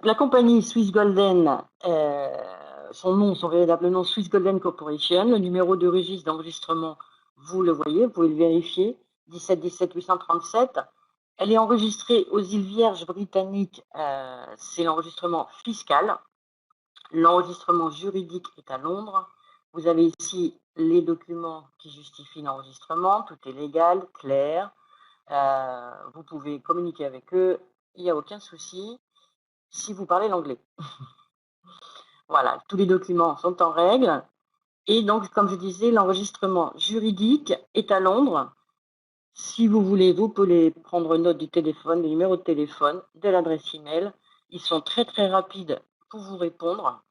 la compagnie Swiss Golden, son véritable nom, Swiss Golden Corporation. Le numéro de registre d'enregistrement, vous le voyez, vous pouvez le vérifier, 17 17 837. Elle est enregistrée aux îles Vierges britanniques, c'est l'enregistrement fiscal. L'enregistrement juridique est à Londres. Vous avez ici les documents qui justifient l'enregistrement, tout est légal, clair. Vous pouvez communiquer avec eux, il n'y a aucun souci si vous parlez l'anglais. Voilà, tous les documents sont en règle. Et donc, comme je disais, l'enregistrement juridique est à Londres. Si vous voulez, vous pouvez prendre note du téléphone, du numéro de téléphone, de l'adresse email. Ils sont très très rapides pour vous répondre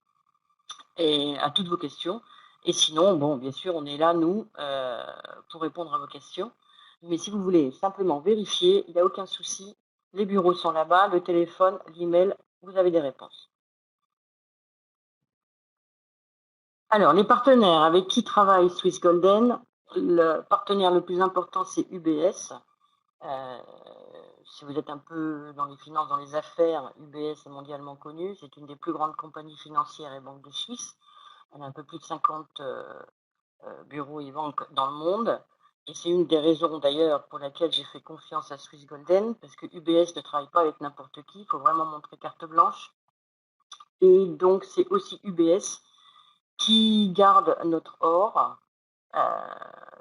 et à toutes vos questions. Et sinon, bon, bien sûr, on est là, nous, pour répondre à vos questions. Mais si vous voulez simplement vérifier, il n'y a aucun souci. Les bureaux sont là-bas, le téléphone, l'email, vous avez des réponses. Alors, les partenaires avec qui travaille Swiss Golden, le partenaire le plus important, c'est UBS. Si vous êtes un peu dans les finances, dans les affaires, UBS est mondialement connue. C'est une des plus grandes compagnies financières et banques de Suisse. Elle a un peu plus de 50 bureaux et banques dans le monde. Et c'est une des raisons d'ailleurs pour laquelle j'ai fait confiance à Swiss Golden, parce que UBS ne travaille pas avec n'importe qui, il faut vraiment montrer carte blanche. Et donc c'est aussi UBS qui garde notre or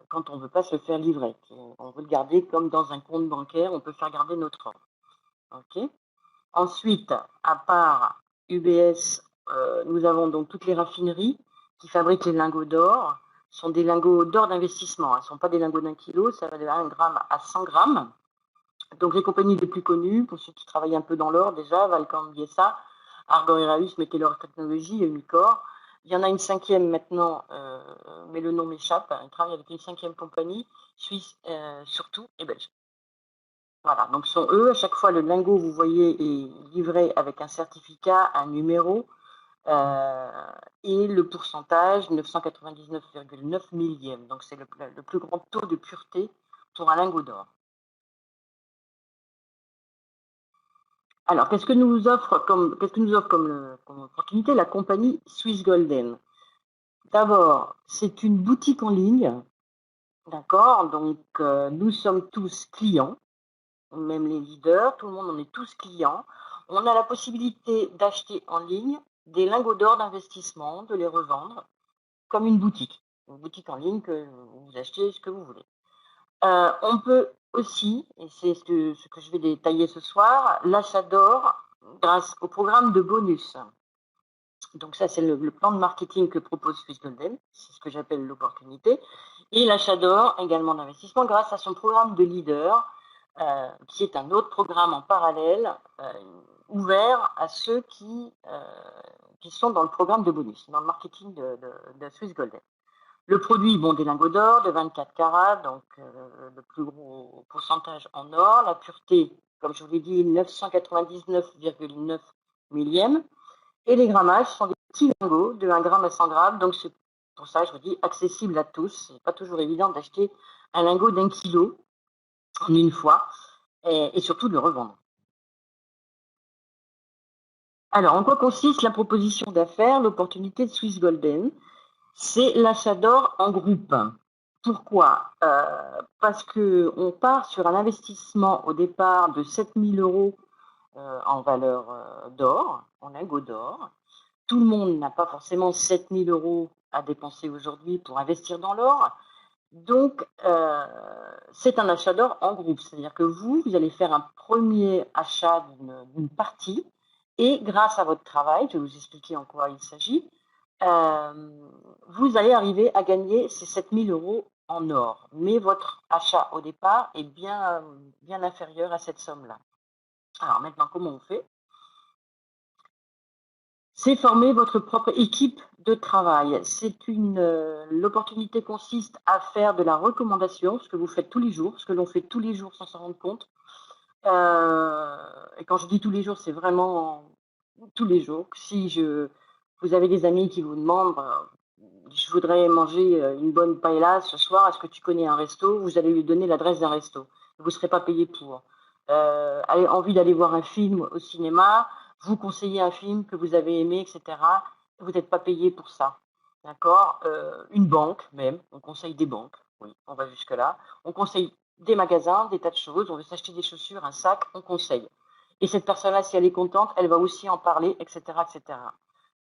quand on ne veut pas se le faire livrer. On veut le garder comme dans un compte bancaire, on peut faire garder notre or. Okay. Ensuite, à part UBS, nous avons donc toutes les raffineries qui fabriquent les lingots d'or. Ce sont des lingots d'or d'investissement, ce ne sont pas des lingots d'1 kilo, ça va de 1 gramme à 100 grammes. Donc les compagnies les plus connues, pour ceux qui travaillent un peu dans l'or déjà, Valcamp, Biessa, Argor Heraeus, Meteor Technologies et Umicore. Il y en a une cinquième maintenant, mais le nom m'échappe. Ils travaillent avec une cinquième compagnie, suisse surtout, et belge. Voilà, donc ce sont eux. À chaque fois, le lingot, vous voyez, est livré avec un certificat, un numéro, et le pourcentage, 999,9 millième. Donc c'est le plus grand taux de pureté pour un lingot d'or. Alors, qu'est-ce que nous offre comme opportunité la compagnie Swiss Golden? D'abord, c'est une boutique en ligne, d'accord? Donc, nous sommes tous clients, même les leaders, tout le monde, on est tous clients. On a la possibilité d'acheter en ligne des lingots d'or d'investissement, de les revendre, comme une boutique en ligne que vous achetez ce que vous voulez. On peut aussi, et c'est ce que je vais détailler ce soir, l'achat d'or grâce au programme de bonus. Donc ça, c'est le plan de marketing que propose Swiss Golden, c'est ce que j'appelle l'opportunité. Et l'achat d'or, également d'investissement, grâce à son programme de leader, qui est un autre programme en parallèle, ouvert à ceux qui sont dans le programme de bonus, dans le marketing de Swiss Golden. Le produit, bon, des lingots d'or de 24 carats, donc le plus gros pourcentage en or. La pureté, comme je vous l'ai dit, 999,9 millième. Et les grammages sont des petits lingots de 1 gramme à 100 grammes. Donc c'est pour ça, je vous dis, accessible à tous. C'est pas toujours évident d'acheter un lingot d'1 kilo en une fois et surtout de le revendre. Alors, en quoi consiste la proposition d'affaires, l'opportunité de Swiss Golden? C'est l'achat d'or en groupe. Pourquoi? Parce qu'on part sur un investissement au départ de 7 000 € en valeur d'or, en lingots d'or. Tout le monde n'a pas forcément 7 000 € à dépenser aujourd'hui pour investir dans l'or. Donc, c'est un achat d'or en groupe. C'est-à-dire que vous allez faire un premier achat d'une partie et grâce à votre travail, je vais vous expliquer en quoi il s'agit, vous allez arriver à gagner ces 7 000 € en or. Mais votre achat au départ est bien inférieur à cette somme-là. Alors maintenant, comment on fait? C'est former votre propre équipe de travail. L'opportunité consiste à faire de la recommandation, ce que vous faites tous les jours, ce que l'on fait tous les jours sans s'en rendre compte. Et quand je dis tous les jours, c'est vraiment tous les jours. Si vous avez des amis qui vous demandent, je voudrais manger une bonne paella ce soir, est-ce que tu connais un resto? Vous allez lui donner l'adresse d'un resto. Vous ne serez pas payé pour. Envie d'aller voir un film au cinéma, vous conseillez un film que vous avez aimé, etc. Vous n'êtes pas payé pour ça. D'accord. Une banque même, on conseille des banques, oui, on va jusque-là. On conseille des magasins, des tas de choses, on veut s'acheter des chaussures, un sac, on conseille. Et cette personne-là, si elle est contente, elle va aussi en parler, etc., etc.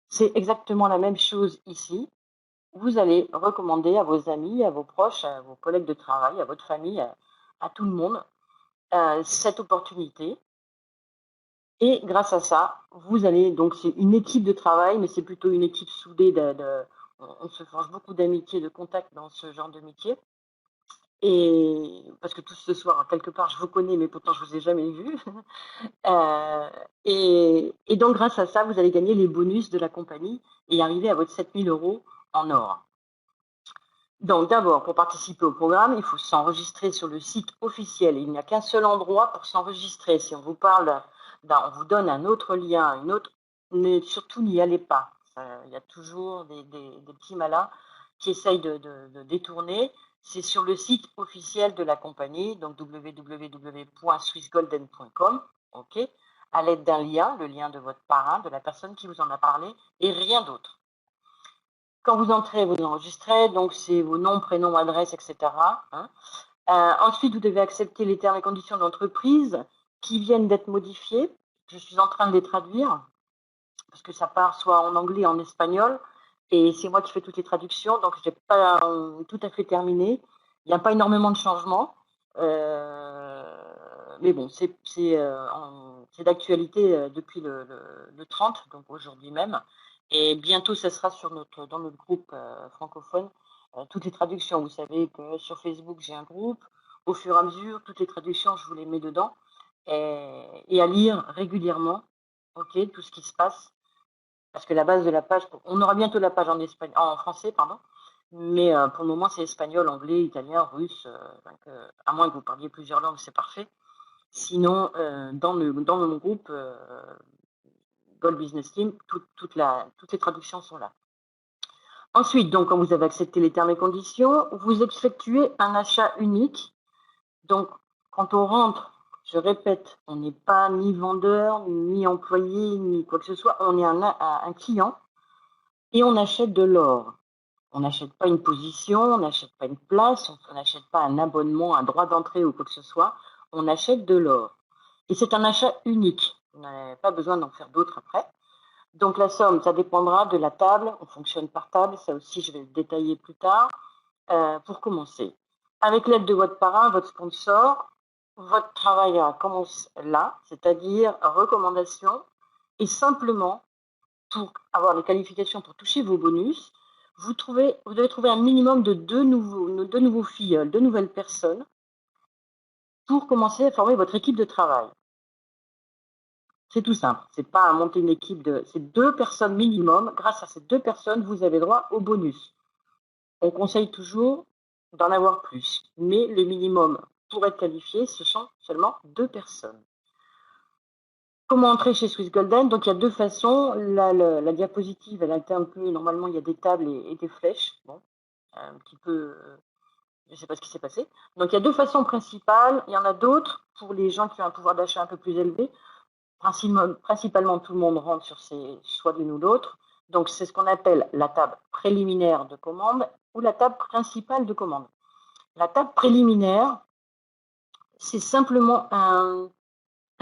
C'est exactement la même chose ici. Vous allez recommander à vos amis, à vos proches, à vos collègues de travail, à votre famille, à tout le monde, cette opportunité. Et grâce à ça, vous allez, donc c'est une équipe de travail, mais c'est plutôt une équipe soudée. On se forge beaucoup d'amitié, de contact dans ce genre de métier. Et parce que tous ce soir, quelque part, je vous connais, mais pourtant je vous ai jamais vu. Et donc grâce à ça, vous allez gagner les bonus de la compagnie et arriver à votre 7000 € en or. Donc d'abord, pour participer au programme, il faut s'enregistrer sur le site officiel. Il n'y a qu'un seul endroit pour s'enregistrer. Si on vous parle, on vous donne un autre lien, une autre, mais surtout n'y allez pas. Il y a toujours des petits malins qui essayent de détourner. C'est sur le site officiel de la compagnie, donc www.swissgolden.com, ok, à l'aide d'un lien, le lien de votre parrain, de la personne qui vous en a parlé, et rien d'autre. Quand vous entrez, vous enregistrez, donc c'est vos noms, prénoms, adresses, etc. Hein. Ensuite, vous devez accepter les termes et conditions d'entreprise qui viennent d'être modifiés. Je suis en train de les traduire parce que ça part soit en anglais, en espagnol, et c'est moi qui fais toutes les traductions, donc je n'ai pas tout à fait terminé. Il n'y a pas énormément de changements, mais bon, c'est d'actualité depuis le 30, donc aujourd'hui même. Et bientôt, ça sera dans notre groupe francophone, toutes les traductions. Vous savez que sur Facebook, j'ai un groupe. Au fur et à mesure, toutes les traductions, je vous les mets dedans. Et à lire régulièrement, ok, tout ce qui se passe. Parce que la base de la page, on aura bientôt la page en français, pardon. Mais pour le moment, c'est espagnol, anglais, italien, russe. Donc, à moins que vous parliez plusieurs langues, c'est parfait. Sinon, dans mon groupe, Gold Business Team, toutes les traductions sont là. Ensuite, donc, quand vous avez accepté les termes et conditions, vous effectuez un achat unique. Donc, quand on rentre, je répète, on n'est pas ni vendeur, ni employé, ni quoi que ce soit. On est un client et on achète de l'or. On n'achète pas une position, on n'achète pas une place, on n'achète pas un abonnement, un droit d'entrée ou quoi que ce soit. On achète de l'or. Et c'est un achat unique. On n'a pas besoin d'en faire d'autres après. Donc la somme, ça dépendra de la table. On fonctionne par table. Ça aussi, je vais le détailler plus tard. Pour commencer, avec l'aide de votre parrain, votre sponsor, votre travail commence là, c'est-à-dire recommandation. Et simplement, pour avoir les qualifications pour toucher vos bonus, vous devez trouver un minimum de deux nouveaux filleuls, deux nouvelles personnes pour commencer à former votre équipe de travail. C'est tout simple. C'est pas à monter une équipe c'est 2 personnes minimum. Grâce à ces 2 personnes, vous avez droit au bonus. On conseille toujours d'en avoir plus. Mais le minimum pour être qualifié, ce sont seulement 2 personnes. Comment entrer chez Swiss Golden? Donc, il y a 2 façons. La diapositive, elle alterne un peu. Normalement, il y a des tables et des flèches. Bon, un petit peu, je ne sais pas ce qui s'est passé. Donc, il y a 2 façons principales. Il y en a d'autres pour les gens qui ont un pouvoir d'achat un peu plus élevé. Principalement, tout le monde rentre sur soit l'une ou l'autre. Donc, c'est ce qu'on appelle la table préliminaire de commande ou la table principale de commande. La table préliminaire, c'est simplement un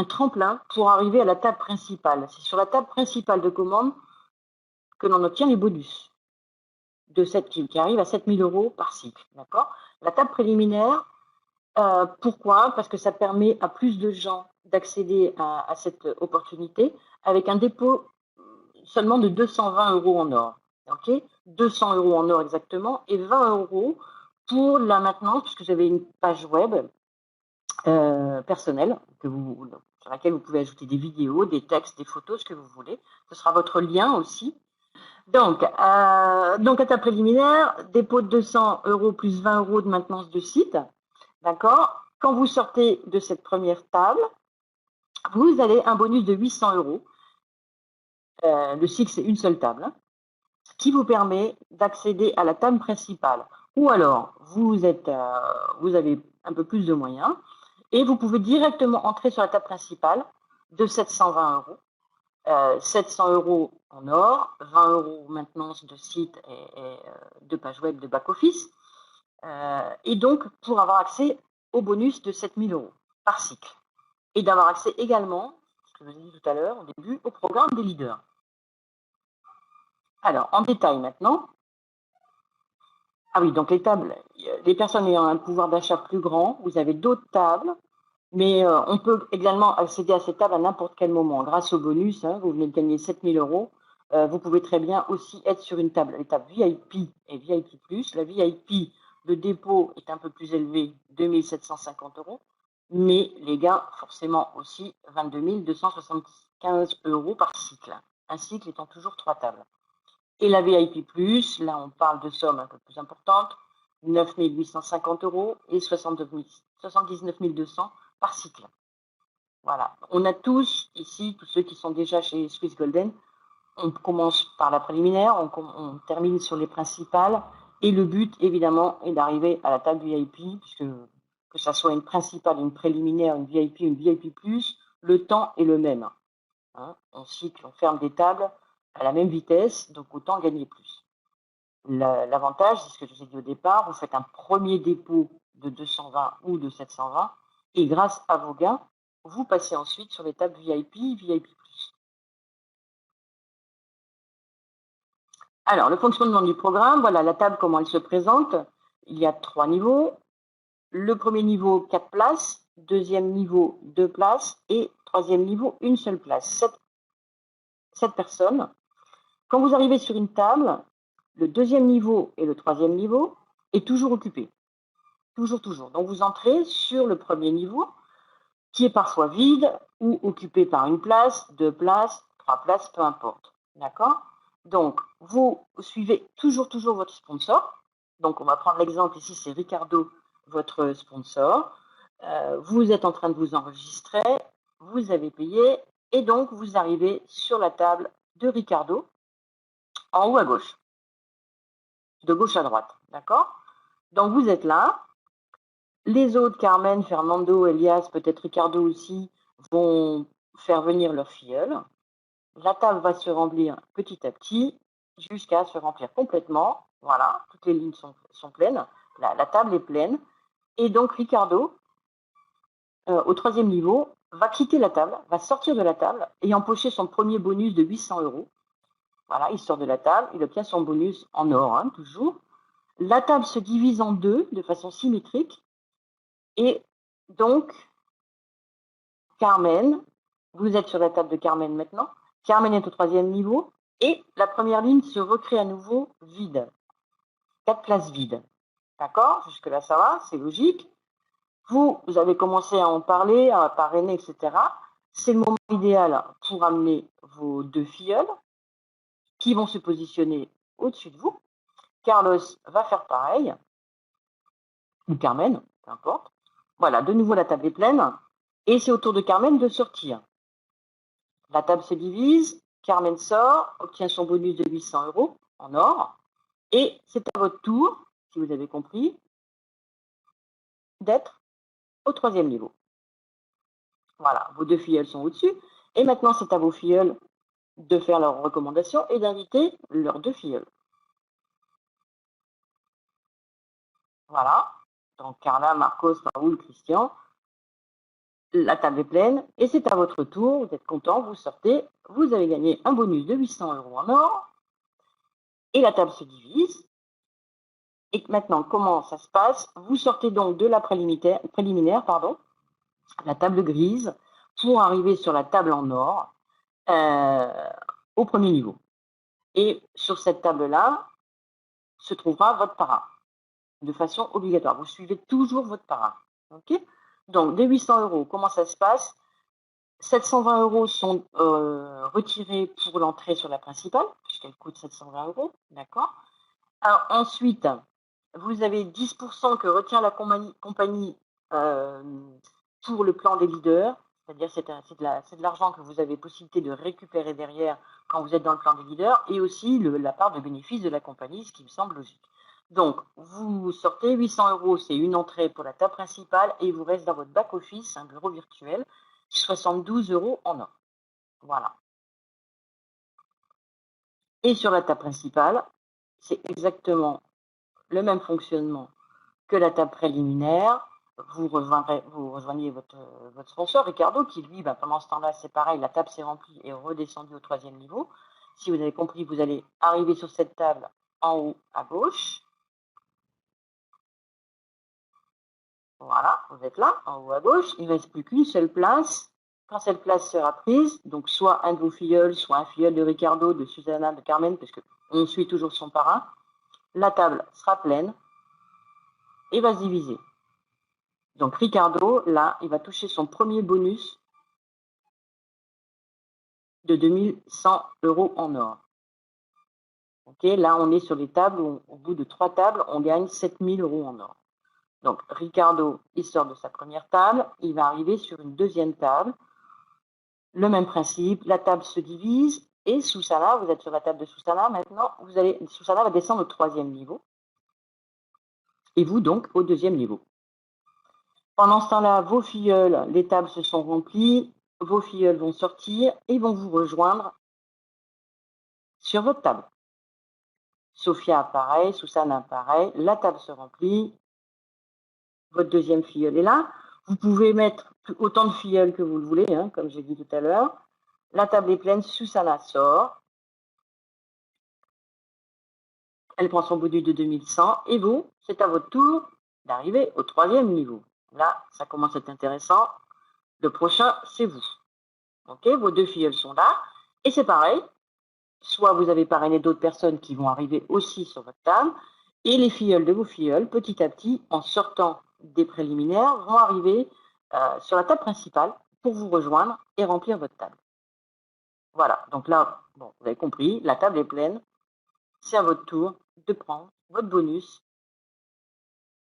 tremplin pour arriver à la table principale. C'est sur la table principale de commande que l'on obtient les bonus qui arrivent à 7000 € par cycle. D'accord. La table préliminaire, pourquoi? Parce que ça permet à plus de gens d'accéder à cette opportunité avec un dépôt seulement de 220 € en or. Okay, 200 € en or exactement et 20 € pour la maintenance, puisque vous avez une page web personnelle sur laquelle vous pouvez ajouter des vidéos, des textes, des photos, ce que vous voulez. Ce sera votre lien aussi. Donc à ta préliminaire, dépôt de 200 € plus 20 € de maintenance de site. D'accord. Quand vous sortez de cette première table, vous avez un bonus de 800 €. Le cycle, c'est une seule table, hein, qui vous permet d'accéder à la table principale. Ou alors, vous avez un peu plus de moyens et vous pouvez directement entrer sur la table principale de 720 €. 700 € en or, 20 € maintenance de site et de page web de back-office. Et donc, pour avoir accès au bonus de 7000 € par cycle. Et d'avoir accès également, ce que je vous ai dit tout à l'heure, au début, au programme des leaders. Alors, en détail maintenant. Ah oui, donc les tables, les personnes ayant un pouvoir d'achat plus grand, vous avez d'autres tables, mais on peut également accéder à ces tables à n'importe quel moment. Grâce au bonus, hein, vous venez de gagner 7000 €, vous pouvez très bien aussi être sur une table, les tables VIP et VIP+. La VIP, le dépôt est un peu plus élevé, 2750 €, mais les gains, forcément aussi, 22 275 € par cycle. Un cycle étant toujours 3 tables. Et la VIP+, là on parle de sommes un peu plus importantes, 9 850 € et 79 200 par cycle. Voilà. On a tous ici, tous ceux qui sont déjà chez Swiss Golden, on commence par la préliminaire, on termine sur les principales, et le but évidemment est d'arriver à la table VIP, puisque que ça soit une principale, une préliminaire, une VIP+, le temps est le même. Hein, on cycle, on ferme des tables à la même vitesse, donc autant gagner plus. L'avantage, c'est ce que je vous ai dit au départ, vous faites un premier dépôt de 220 ou de 720, et grâce à vos gains, vous passez ensuite sur les tables VIP, VIP+. Alors, le fonctionnement du programme, voilà la table, comment elle se présente. Il y a 3 niveaux. Le premier niveau, 4 places. Deuxième niveau, 2 places. Et troisième niveau, une seule place, 7 personnes. Quand vous arrivez sur une table, le deuxième niveau et le troisième niveau est toujours occupé. Toujours. Donc, vous entrez sur le premier niveau, qui est parfois vide ou occupé par une place, 2 places, 3 places, peu importe. D'accord? Donc, vous suivez toujours votre sponsor. Donc, on va prendre l'exemple ici, c'est Ricardo, votre sponsor. Vous êtes en train de vous enregistrer, vous avez payé, et donc vous arrivez sur la table de Ricardo, en haut à gauche, de gauche à droite. D'accord? Donc, vous êtes là. Les autres, Carmen, Fernando, Elias, peut-être Ricardo aussi, vont faire venir leur filleule. La table va se remplir petit à petit jusqu'à se remplir complètement. Voilà, toutes les lignes sont pleines. La table est pleine. Et donc, Ricardo, au troisième niveau, va quitter la table, va sortir de la table et empocher son premier bonus de 800 €. Voilà, il sort de la table, il obtient son bonus en or, hein, toujours. La table se divise en deux de façon symétrique. Et donc, Carmen, vous êtes sur la table de Carmen maintenant. Carmen est au troisième niveau et la première ligne se recrée à nouveau vide. 4 places vides. D'accord? Jusque-là, ça va, c'est logique. Vous avez commencé à en parler, à parrainer, etc. C'est le moment idéal pour amener vos 2 filleuls qui vont se positionner au-dessus de vous. Carlos va faire pareil, ou Carmen, peu importe. Voilà, de nouveau, la table est pleine. Et c'est au tour de Carmen de sortir. La table se divise, Carmen sort, obtient son bonus de 800 € en or, et c'est à votre tour, si vous avez compris, d'être au troisième niveau. Voilà, vos 2 filleuls sont au-dessus, et maintenant c'est à vos filleuls de faire leurs recommandations et d'inviter leurs 2 filleuls. Voilà, donc Carla, Marcos, Raoul, Christian, la table est pleine, et c'est à votre tour, vous êtes content, vous sortez, vous avez gagné un bonus de 800 € en or, et la table se divise. Et maintenant, comment ça se passe? Vous sortez donc de la préliminaire, la table grise, pour arriver sur la table en or, au premier niveau. Et sur cette table-là se trouvera votre parrain, de façon obligatoire. Vous suivez toujours votre parrain. Okay? Donc, des 800 €, comment ça se passe? 720 € sont retirés pour l'entrée sur la principale, puisqu'elle coûte 720 €. D'accord? Alors, ensuite, vous avez 10% que retient la compagnie pour le plan des leaders, c'est-à-dire c'est de l'argent que vous avez possibilité de récupérer derrière quand vous êtes dans le plan des leaders, et aussi la part de bénéfice de la compagnie, ce qui me semble logique. Donc, vous sortez 800 €, c'est une entrée pour la table principale, et il vous reste dans votre back-office, un bureau virtuel, 72 € en or. Voilà. Et sur la table principale, c'est exactement le même fonctionnement que la table préliminaire. Vous rejoignez votre sponsor, Ricardo, qui lui, pendant ce temps-là, c'est pareil, la table s'est remplie et redescendue au 3e niveau. Si vous avez compris, vous allez arriver sur cette table en haut à gauche. Voilà, vous êtes là, en haut à gauche. Il ne reste plus qu'une seule place. Quand cette place sera prise, donc soit un de vos filleuls, soit un filleul de Ricardo, de Susanna, de Carmen, parce qu'on suit toujours son parrain, la table sera pleine et va se diviser. Donc Ricardo, là, il va toucher son premier bonus de 2100 € en or. Ok, là, on est sur les tables où, au bout de 3 tables, on gagne 7000 € en or. Donc Ricardo, il sort de sa première table, il va arriver sur une deuxième table. Le même principe, la table se divise et Susanna, vous êtes sur la table de Susanna, maintenant, Susanna va descendre au 3e niveau et vous donc au 2e niveau. Pendant ce temps-là, vos filleuls, les tables se sont remplies, vos filleuls vont sortir et vont vous rejoindre sur votre table. Sophia, pareil, Susanna, pareil, la table se remplit, votre deuxième filleul est là. Vous pouvez mettre autant de filleuls que vous le voulez, hein, comme j'ai dit tout à l'heure. La table est pleine, Susanna sort. Elle prend son bonus de 2100 et vous, c'est à votre tour d'arriver au 3e niveau. Là, ça commence à être intéressant. Le prochain, c'est vous. Ok, vos 2 filleuls sont là et c'est pareil. Soit vous avez parrainé d'autres personnes qui vont arriver aussi sur votre table et les filleuls de vos filleuls, petit à petit, en sortant des préliminaires, vont arriver sur la table principale pour vous rejoindre et remplir votre table. Voilà, donc là, bon, vous avez compris, la table est pleine. C'est à votre tour de prendre votre bonus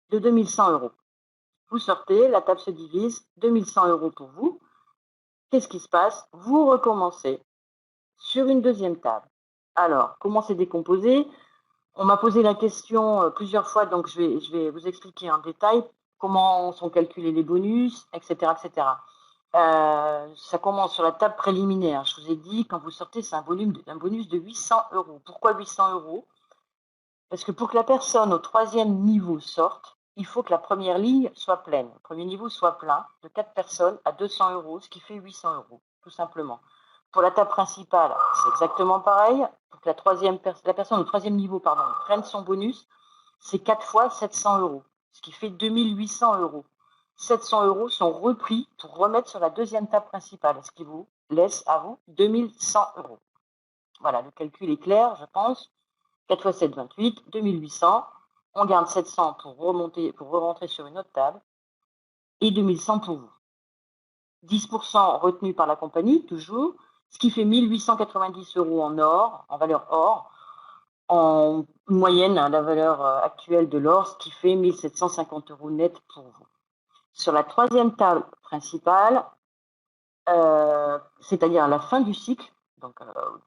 de 2100 €. Vous sortez, la table se divise, 2100 € pour vous. Qu'est-ce qui se passe? Vous recommencez sur une deuxième table. Alors, comment c'est décomposé? On m'a posé la question plusieurs fois, donc je vais vous expliquer en détail comment sont calculés les bonus, etc. etc. Ça commence sur la table préliminaire. Je vous ai dit, quand vous sortez, c'est un bonus de 800 €. Pourquoi 800 €? Parce que pour que la personne au 3e niveau sorte, il faut que la première ligne soit pleine. Le premier niveau soit plein de 4 personnes à 200 €, ce qui fait 800 €, tout simplement. Pour la table principale, c'est exactement pareil. Pour que la personne au 3e niveau prenne son bonus, c'est 4 fois 700 €, ce qui fait 2800 €. 700 € sont repris pour remettre sur la deuxième table principale, ce qui vous laisse à vous 2100 €. Voilà, le calcul est clair, je pense. 4 x 7, 28, 2800. On garde 700 pour re-rentrer sur une autre table. Et 2100 pour vous. 10% retenu par la compagnie, toujours. Ce qui fait 1890 € en or, en valeur or. En moyenne, la valeur actuelle de l'or, ce qui fait 1750 € net pour vous. Sur la 3e table principale, c'est-à-dire à la fin du cycle, donc,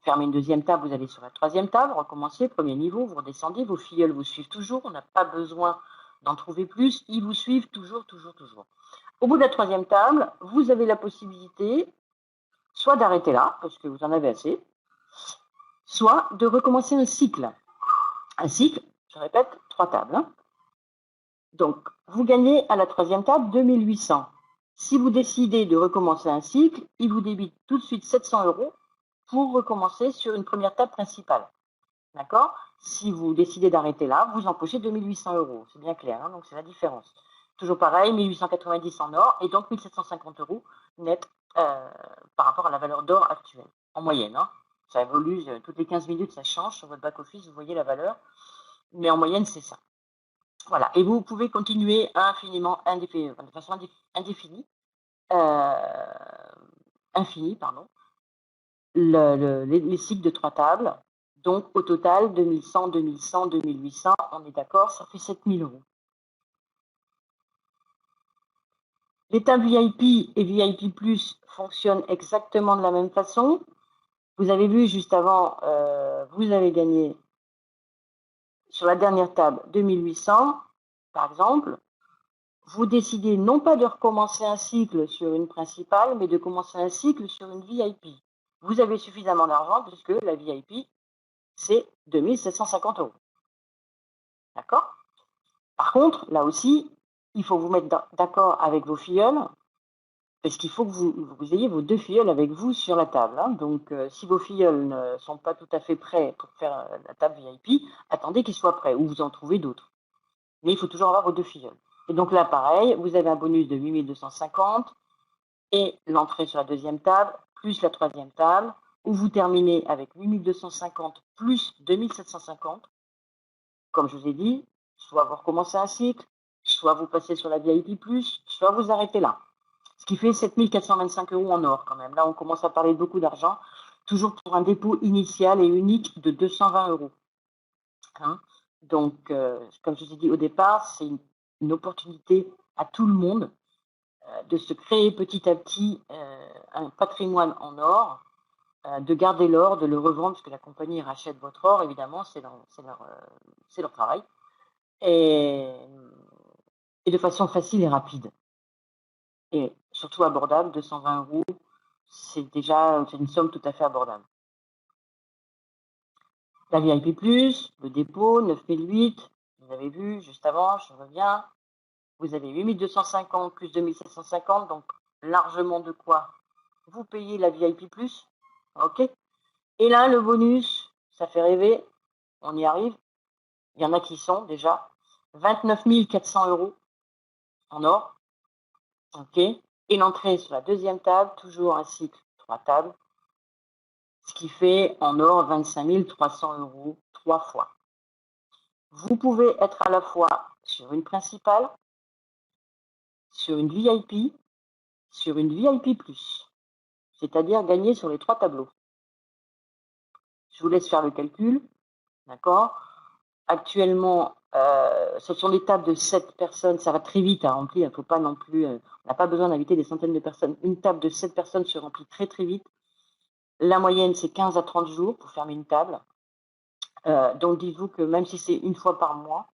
fermez une deuxième table, vous allez sur la 3e table, recommencez, 1er niveau, vous redescendez, vos filleuls vous suivent toujours, on n'a pas besoin d'en trouver plus, ils vous suivent toujours, toujours, toujours. Au bout de la 3e table, vous avez la possibilité soit d'arrêter là, parce que vous en avez assez, soit de recommencer un cycle. Un cycle, je répète, 3 tables. Hein. Donc, vous gagnez à la 3e table 2800. Si vous décidez de recommencer un cycle, il vous débite tout de suite 700 € pour recommencer sur une première table principale. D'accord? Si vous décidez d'arrêter là, vous empochez 2800 €. C'est bien clair, hein, donc c'est la différence. Toujours pareil, 1890 en or et donc 1750 € net par rapport à la valeur d'or actuelle, en moyenne. Hein. Ça évolue, toutes les 15 minutes, ça change. Sur votre back-office, vous voyez la valeur. Mais en moyenne, c'est ça. Voilà. Et vous pouvez continuer infiniment, de façon indéfinie, les cycles de 3 tables. Donc, au total, 2100, 2100, 2800, on est d'accord, ça fait 7000 €. Les tables VIP et VIP Plus fonctionnent exactement de la même façon. Vous avez vu juste avant, vous avez gagné sur la dernière table 2800, par exemple. Vous décidez non pas de recommencer un cycle sur une principale, mais de commencer un cycle sur une VIP. Vous avez suffisamment d'argent puisque la VIP c'est 2 750 €. D'accord? Par contre, là aussi, il faut vous mettre d'accord avec vos filleuls, parce qu'il faut que vous ayez vos 2 filleuls avec vous sur la table. Hein. Donc, si vos filleuls ne sont pas tout à fait prêts pour faire la table VIP, attendez qu'ils soient prêts, ou vous en trouvez d'autres. Mais il faut toujours avoir vos 2 filleuls. Et donc là, pareil, vous avez un bonus de 8 250 et l'entrée sur la deuxième table, plus la troisième table, où vous terminez avec 8 250 plus 2 750. Comme je vous ai dit, soit vous recommencez un cycle, soit vous passez sur la VIP+, soit vous arrêtez là. Ce qui fait 7 425 € en or quand même. Là, on commence à parler de beaucoup d'argent, toujours pour un dépôt initial et unique de 220 €. Hein. Donc, comme je vous ai dit au départ, c'est une opportunité à tout le monde de se créer petit à petit un patrimoine en or, de garder l'or, de le revendre, parce que la compagnie rachète votre or, évidemment, c'est leur travail, et de façon facile et rapide. Et surtout abordable, 220 €, c'est une somme tout à fait abordable. La VIP+, le dépôt, 9008, vous avez vu juste avant, je reviens. Vous avez 8 250 plus 2 750, donc largement de quoi vous payez la VIP+. OK. Et là, le bonus, ça fait rêver, on y arrive. Il y en a qui sont déjà 29 400 € en or. OK. Et l'entrée sur la deuxième table, toujours un cycle 3 tables, ce qui fait en or 25 300 € 3 fois. Vous pouvez être à la fois sur une principale, sur une VIP, sur une VIP+, c'est-à-dire gagner sur les 3 tableaux. Je vous laisse faire le calcul, d'accord? Actuellement, ce sont des tables de 7 personnes, ça va très vite à remplir, il ne faut pas non plus, on n'a pas besoin d'inviter des centaines de personnes. Une table de 7 personnes se remplit très très vite. La moyenne, c'est 15 à 30 jours pour fermer une table. Donc dites-vous que même si c'est une fois par mois,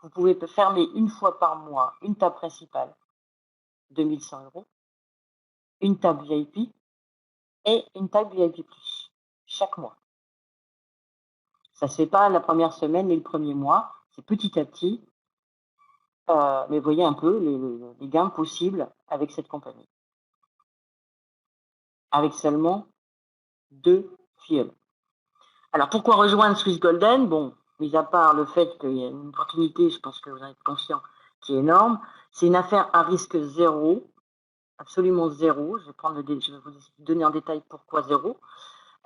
vous pouvez fermer une fois par mois une table principale, 2100 €, une table VIP et une table VIP+, chaque mois. Ça ne se fait pas la première semaine et le premier mois, c'est petit à petit. Mais voyez un peu les gains possibles avec cette compagnie. Avec seulement 2 filleuls. Alors pourquoi rejoindre Swiss Golden? Bon, mis à part le fait qu'il y a une opportunité, je pense que vous en êtes conscient, qui est énorme. C'est une affaire à risque zéro, absolument zéro. Je vais vous donner en détail pourquoi zéro.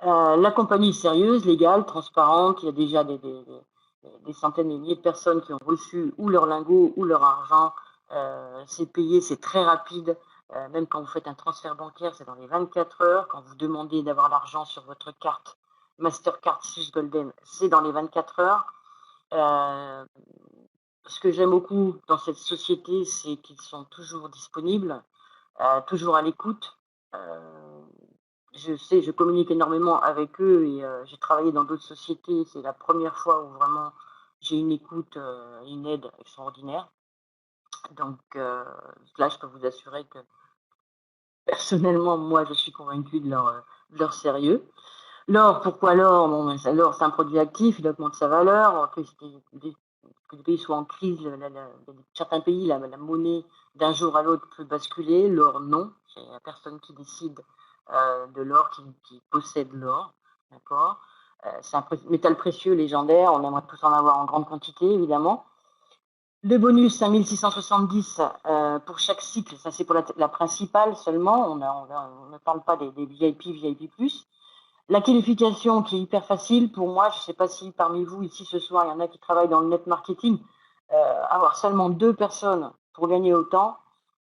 La compagnie est sérieuse, légale, transparente. Il y a déjà des centaines et milliers de personnes qui ont reçu ou leur lingot ou leur argent. C'est payé, c'est très rapide. Même quand vous faites un transfert bancaire, c'est dans les 24 heures. Quand vous demandez d'avoir l'argent sur votre carte Mastercard Swiss Golden, c'est dans les 24 heures. Ce que j'aime beaucoup dans cette société, c'est qu'ils sont toujours disponibles, toujours à l'écoute. Je communique énormément avec eux et j'ai travaillé dans d'autres sociétés. C'est la première fois où vraiment j'ai une écoute, une aide extraordinaire. Donc là, je peux vous assurer que personnellement, moi, je suis convaincue de leur sérieux. L'or, pourquoi l'or? Bon, l'or, c'est un produit actif, il augmente sa valeur. Que les pays soient en crise, certains pays, la monnaie d'un jour à l'autre peut basculer. L'or, non. C'est la personne qui décide de l'or, qui possède l'or. D'accord. C'est un métal précieux, légendaire. On aimerait tous en avoir en grande quantité, évidemment. Le bonus, 5670 pour chaque cycle. Ça, c'est pour la principale seulement. On ne parle pas des VIP, VIP+. La qualification qui est hyper facile pour moi, je ne sais pas si parmi vous ici ce soir, il y en a qui travaillent dans le net marketing, avoir seulement 2 personnes pour gagner autant,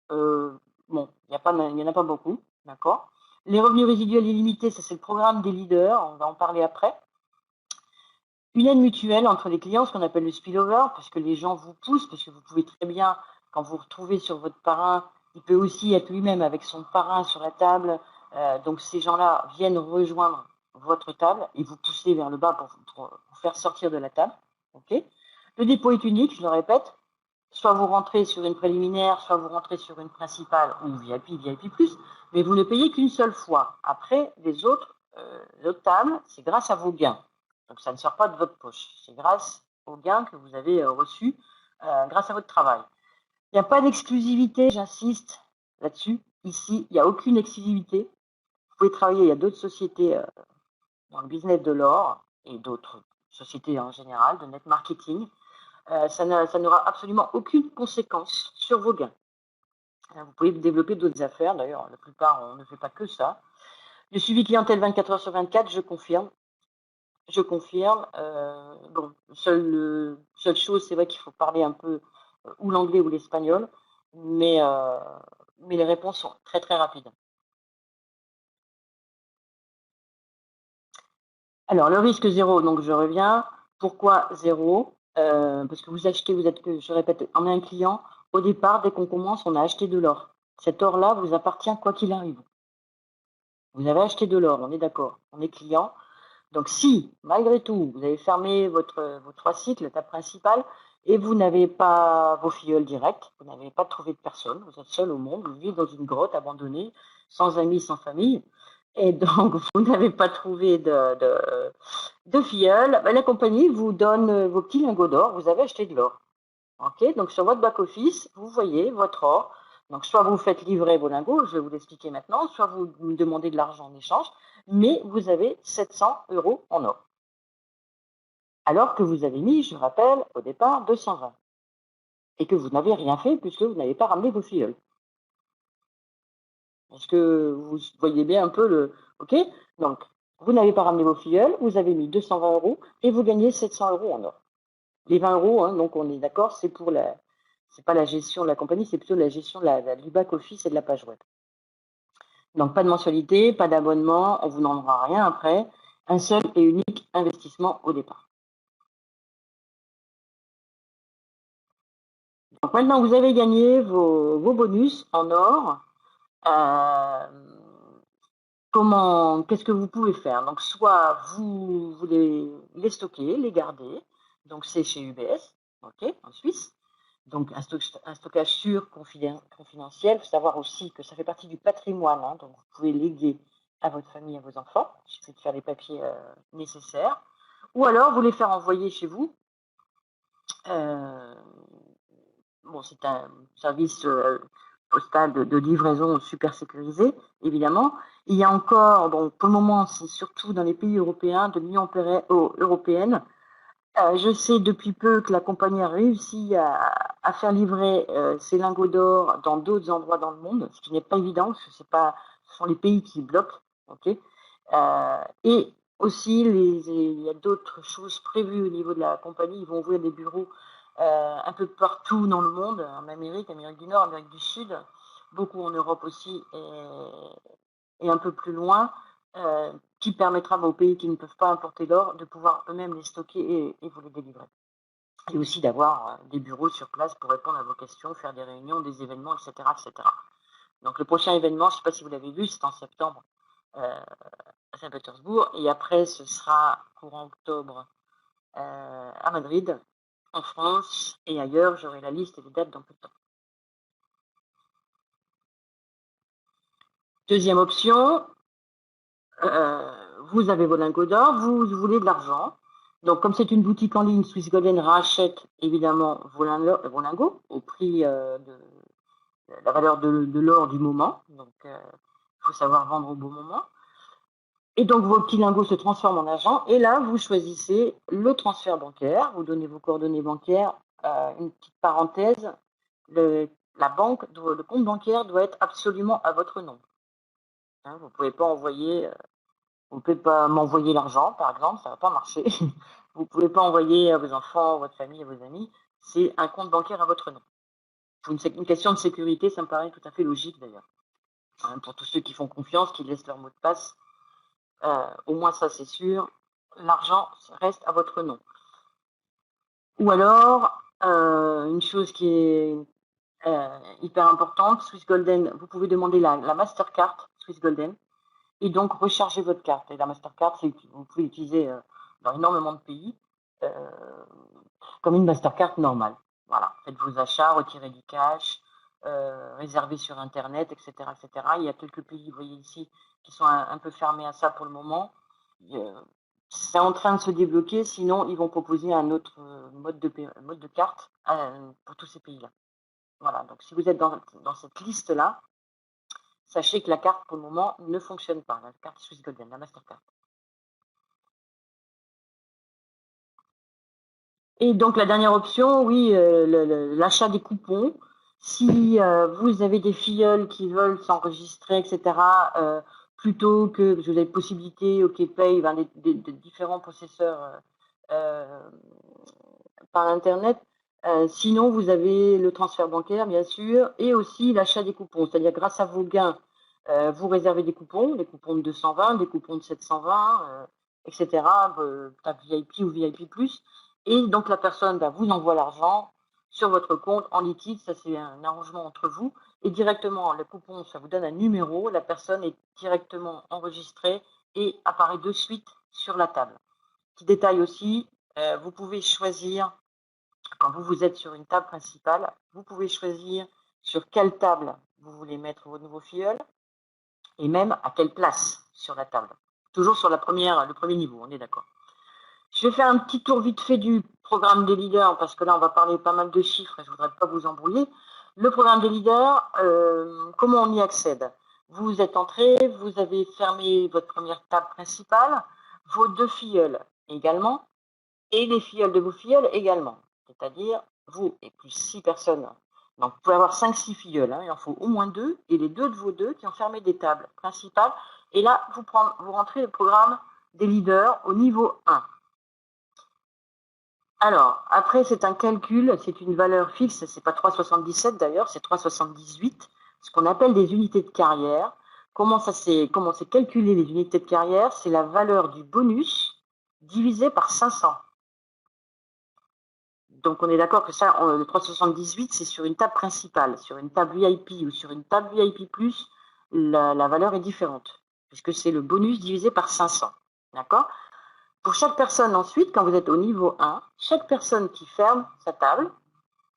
bon, il n'y en a pas beaucoup, d'accord. Les revenus résiduels illimités, ça c'est le programme des leaders, on va en parler après. Une aide mutuelle entre les clients, ce qu'on appelle le spillover, parce que les gens vous poussent, parce que vous pouvez très bien, quand vous vous retrouvez sur votre parrain, il peut aussi être lui-même avec son parrain sur la table. Donc ces gens-là viennent rejoindre votre table et vous pousser vers le bas pour vous faire sortir de la table. Okay. Le dépôt est unique, je le répète. Soit vous rentrez sur une préliminaire, soit vous rentrez sur une principale ou VIP, VIP+, mais vous ne payez qu'une seule fois. Après, les autres tables, c'est grâce à vos gains. Donc, ça ne sort pas de votre poche. C'est grâce aux gains que vous avez reçus grâce à votre travail. Il n'y a pas d'exclusivité, j'insiste là-dessus. Ici, il n'y a aucune exclusivité. Vous pouvez travailler, il y a d'autres sociétés dans le business de l'or et d'autres sociétés en général, de net marketing. Ça n'aura absolument aucune conséquence sur vos gains. Vous pouvez développer d'autres affaires. D'ailleurs, la plupart, on ne fait pas que ça. Le suivi clientèle 24 heures sur 24, je confirme. Je confirme. Bon, seule chose, c'est vrai qu'il faut parler un peu ou l'anglais ou l'espagnol, mais les réponses sont très très rapides. Alors, le risque zéro, donc je reviens. Pourquoi zéro? Parce que vous achetez, vous êtes, je répète, on a un client. Au départ, dès qu'on commence, on a acheté de l'or. Cet or-là vous appartient quoi qu'il arrive. Vous avez acheté de l'or, on est d'accord. On est client. Donc, si, malgré tout, vous avez fermé vos 3 cycles, l'étape principale, et vous n'avez pas vos filleuls directs, vous n'avez pas trouvé de personne, vous êtes seul au monde, vous vivez dans une grotte abandonnée, sans amis, sans famille, et donc vous n'avez pas trouvé de filleuls, ben, la compagnie vous donne vos petits lingots d'or, vous avez acheté de l'or. Ok, donc sur votre back-office, vous voyez votre or. Donc soit vous faites livrer vos lingots, je vais vous l'expliquer maintenant, soit vous me demandez de l'argent en échange, mais vous avez 700 € en or. Alors que vous avez mis, je rappelle, au départ 220. Et que vous n'avez rien fait puisque vous n'avez pas ramené vos filleuls. Est-ce que vous voyez bien un peu le... Ok, donc vous n'avez pas ramené vos filleuls, vous avez mis 220 € et vous gagnez 700 € en or. Les 20 €, hein, donc on est d'accord, c'est pour la... C'est pas la gestion de la compagnie, c'est plutôt la gestion du back-office et de la page web. Donc pas de mensualité, pas d'abonnement, on vous n'en aura rien après. Un seul et unique investissement au départ. Donc maintenant vous avez gagné vos bonus en or. Qu'est-ce que vous pouvez faire? Donc soit vous les stocker, les garder. Donc c'est chez UBS, ok, en Suisse. Donc un stockage sûr, confidentiel. Il faut savoir aussi que ça fait partie du patrimoine, hein, donc vous pouvez léguer à votre famille, à vos enfants. Il suffit de faire les papiers nécessaires. Ou alors vous les faire envoyer chez vous. Bon, c'est un service postal de livraison super sécurisé, évidemment. Il y a encore, donc pour le moment, c'est surtout dans les pays européens, de l'Union européenne. Je sais depuis peu que la compagnie a réussi à faire livrer ses lingots d'or dans d'autres endroits dans le monde, ce qui n'est pas évident, parce que ce sont les pays qui bloquent. Okay, et aussi, il y a d'autres choses prévues au niveau de la compagnie. Ils vont ouvrir des bureaux un peu partout dans le monde, en Amérique du Nord, Amérique du Sud, beaucoup en Europe aussi, et un peu plus loin, qui permettra aux pays qui ne peuvent pas importer l'or de pouvoir eux-mêmes les stocker et vous les délivrer. Et aussi d'avoir des bureaux sur place pour répondre à vos questions, faire des réunions, des événements, etc. etc. Donc le prochain événement, je ne sais pas si vous l'avez vu, c'est en septembre à Saint-Pétersbourg, et après ce sera courant octobre à Madrid, en France, et ailleurs, j'aurai la liste et les dates dans peu de temps. Deuxième option, vous avez vos lingots d'or, vous voulez de l'argent. Donc, comme c'est une boutique en ligne, Swiss Golden rachète évidemment vos lingots au prix de la valeur de l'or du moment. Donc, il faut savoir vendre au bon moment. Et donc, vos petits lingots se transforment en argent. Et là, vous choisissez le transfert bancaire. Vous donnez vos coordonnées bancaires. Une petite parenthèse, le compte bancaire doit être absolument à votre nom. Hein, vous ne pouvez pas envoyer... Vous ne pouvez pas m'envoyer l'argent, par exemple, ça ne va pas marcher. Vous ne pouvez pas envoyer à vos enfants, à votre famille, à vos amis. C'est un compte bancaire à votre nom. Pour une question de sécurité, ça me paraît tout à fait logique d'ailleurs. Hein, pour tous ceux qui font confiance, qui laissent leur mot de passe, au moins ça c'est sûr, l'argent reste à votre nom. Ou alors, une chose qui est hyper importante, Swiss Golden, vous pouvez demander la Mastercard Swiss Golden. Et donc recharger votre carte. Et la Mastercard, vous pouvez l'utiliser dans énormément de pays comme une Mastercard normale. Voilà, faites vos achats, retirez du cash, réservez sur Internet, etc., etc. Il y a quelques pays, vous voyez ici, qui sont un peu fermés à ça pour le moment. C'est en train de se débloquer, sinon ils vont proposer un autre mode de carte pour tous ces pays-là. Voilà, donc si vous êtes dans cette liste-là, sachez que la carte pour le moment ne fonctionne pas, la carte Swiss Golden, la Mastercard. Et donc la dernière option, oui, l'achat des coupons. Si vous avez des filleuls qui veulent s'enregistrer, etc., plutôt que vous avez possibilité, OKPay, des différents processeurs par Internet. Sinon, vous avez le transfert bancaire, bien sûr, et aussi l'achat des coupons. C'est-à-dire, grâce à vos gains, vous réservez des coupons de 220, des coupons de 720, etc., VIP ou VIP+. Et donc, la personne vous envoie l'argent sur votre compte en liquide. Ça, c'est un arrangement entre vous. Et directement, le coupon, ça vous donne un numéro. La personne est directement enregistrée et apparaît de suite sur la table. Petit détail aussi, vous pouvez choisir, quand vous êtes sur une table principale, vous pouvez choisir sur quelle table vous voulez mettre vos nouveaux filleuls et même à quelle place sur la table. Toujours sur le premier niveau, on est d'accord. Je vais faire un petit tour vite fait du programme des leaders, parce que là, on va parler pas mal de chiffres et je ne voudrais pas vous embrouiller. Le programme des leaders, comment on y accède? Vous êtes entré, vous avez fermé votre première table principale, vos deux filleuls également, et les filleuls de vos filleuls également. C'est-à-dire, vous et plus 6 personnes. Donc, vous pouvez avoir 5-6 filleuls, hein, il en faut au moins 2, et les deux de vos deux qui ont fermé des tables principales. Et là, vous rentrez le programme des leaders au niveau 1. Alors, après, c'est un calcul, c'est une valeur fixe, c'est pas 3,77 d'ailleurs, c'est 3,78, ce qu'on appelle des unités de carrière. Comment c'est calculé les unités de carrière? C'est la valeur du bonus divisé par 500. Donc, on est d'accord que ça, le 378, c'est sur une table principale. Sur une table VIP ou sur une table VIP+, la valeur est différente, puisque c'est le bonus divisé par 500. D'accord? Pour chaque personne ensuite, quand vous êtes au niveau 1, chaque personne qui ferme sa table,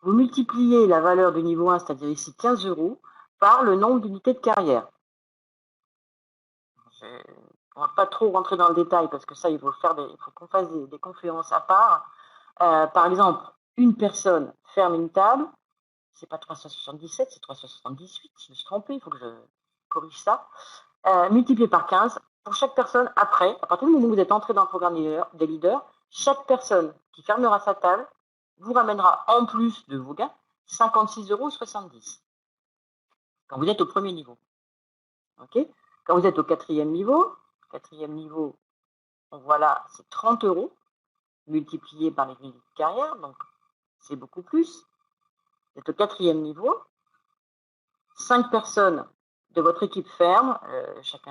vous multipliez la valeur du niveau 1, c'est-à-dire ici 15 €, par le nombre d'unités de carrière. On ne va pas trop rentrer dans le détail, parce que ça, il faut qu'on fasse des conférences à part. Par exemple, une personne ferme une table, c'est pas 377, c'est 378, je me suis trompée, il faut que je corrige ça, multiplié par 15, pour chaque personne après, à partir du moment où vous êtes entré dans le programme des leaders, chaque personne qui fermera sa table vous ramènera en plus de vos gains 56,70 € quand vous êtes au premier niveau. Okay, quand vous êtes au quatrième niveau, voilà, c'est 30 € multiplié par les unités de carrière, donc c'est beaucoup plus. Vous êtes au quatrième niveau, 5 personnes de votre équipe ferment, chaque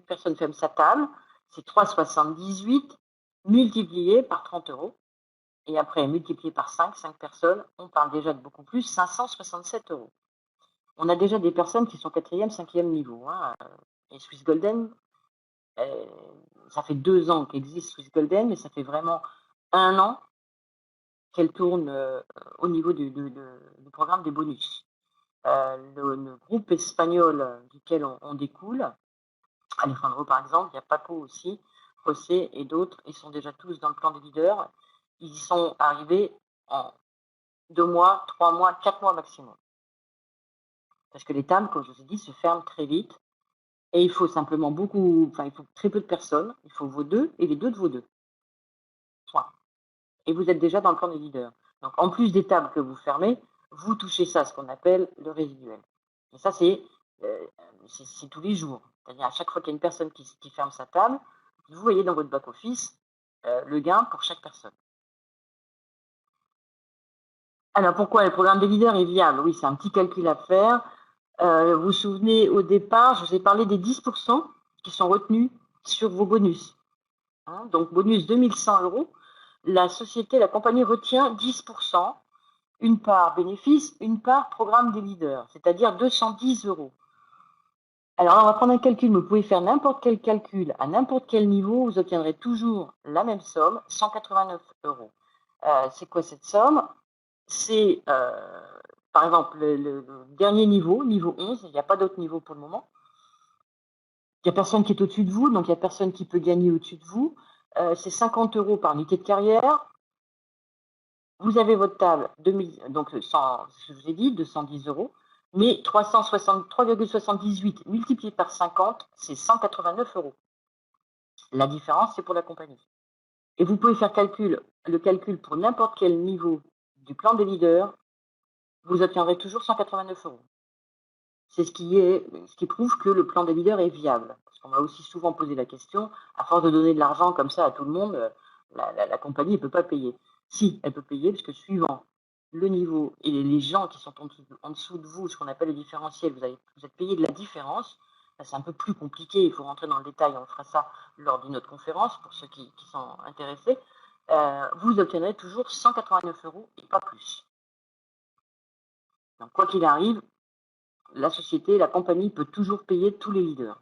personne ferme sa table, c'est 3,78 multiplié par 30 €, et après multiplié par 5 personnes, on parle déjà de beaucoup plus, 567 €. On a déjà des personnes qui sont quatrième, cinquième niveau, hein. Et Swiss Golden, ça fait 2 ans qu'existe Swiss Golden, mais ça fait vraiment 1 an qu'elle tourne au niveau du programme des bonus. Le groupe espagnol duquel on découle, Alejandro par exemple, il y a Paco aussi, José et d'autres, ils sont déjà tous dans le plan des leaders. Ils y sont arrivés en 2 mois, 3 mois, 4 mois maximum. Parce que les tables, comme je vous ai dit, se ferment très vite. Et il faut simplement il faut très peu de personnes. Il faut vos deux et les deux de vos deux. Point. Et vous êtes déjà dans le plan des leaders. Donc, en plus des tables que vous fermez, vous touchez ça, ce qu'on appelle le résiduel. Et ça, c'est tous les jours. C'est-à-dire, à chaque fois qu'il y a une personne qui ferme sa table, vous voyez dans votre back-office le gain pour chaque personne. Alors, pourquoi le programme des leaders est viable? Oui, c'est un petit calcul à faire. Vous vous souvenez, au départ, je vous ai parlé des 10% qui sont retenus sur vos bonus. Hein, donc, bonus 2100 €. La compagnie retient 10%, une part bénéfice, une part programme des leaders, c'est-à-dire 210 €. Alors là, on va prendre un calcul, mais vous pouvez faire n'importe quel calcul à n'importe quel niveau, vous obtiendrez toujours la même somme, 189 €. C'est quoi cette somme? C'est, par exemple, le dernier niveau 11, il n'y a pas d'autre niveau pour le moment. Il n'y a personne qui est au-dessus de vous, donc il n'y a personne qui peut gagner au-dessus de vous. c'est 50 € par unité de carrière. Vous avez votre table, donc 100, je vous ai dit, 210 €, mais 3,78 multiplié par 50, c'est 189 €. La différence, c'est pour la compagnie. Et vous pouvez faire le calcul pour n'importe quel niveau du plan des leaders, vous obtiendrez toujours 189 €. C'est ce qui prouve que le plan des leaders est viable. Parce qu'on m'a aussi souvent posé la question, à force de donner de l'argent comme ça à tout le monde, la compagnie ne peut pas payer. Si, elle peut payer, parce que suivant le niveau et les gens qui sont en dessous de vous, ce qu'on appelle le différentiel, vous êtes payé de la différence. C'est un peu plus compliqué, il faut rentrer dans le détail, on fera ça lors d'une autre conférence pour ceux qui sont intéressés. Vous obtiendrez toujours 189 € et pas plus. Donc, quoi qu'il arrive, la société, la compagnie peut toujours payer tous les leaders.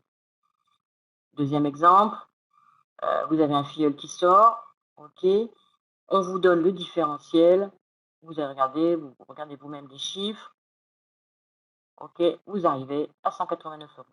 Deuxième exemple, vous avez un filleul qui sort, ok, on vous donne le différentiel, vous regardez vous-même les chiffres, ok, vous arrivez à 189 €.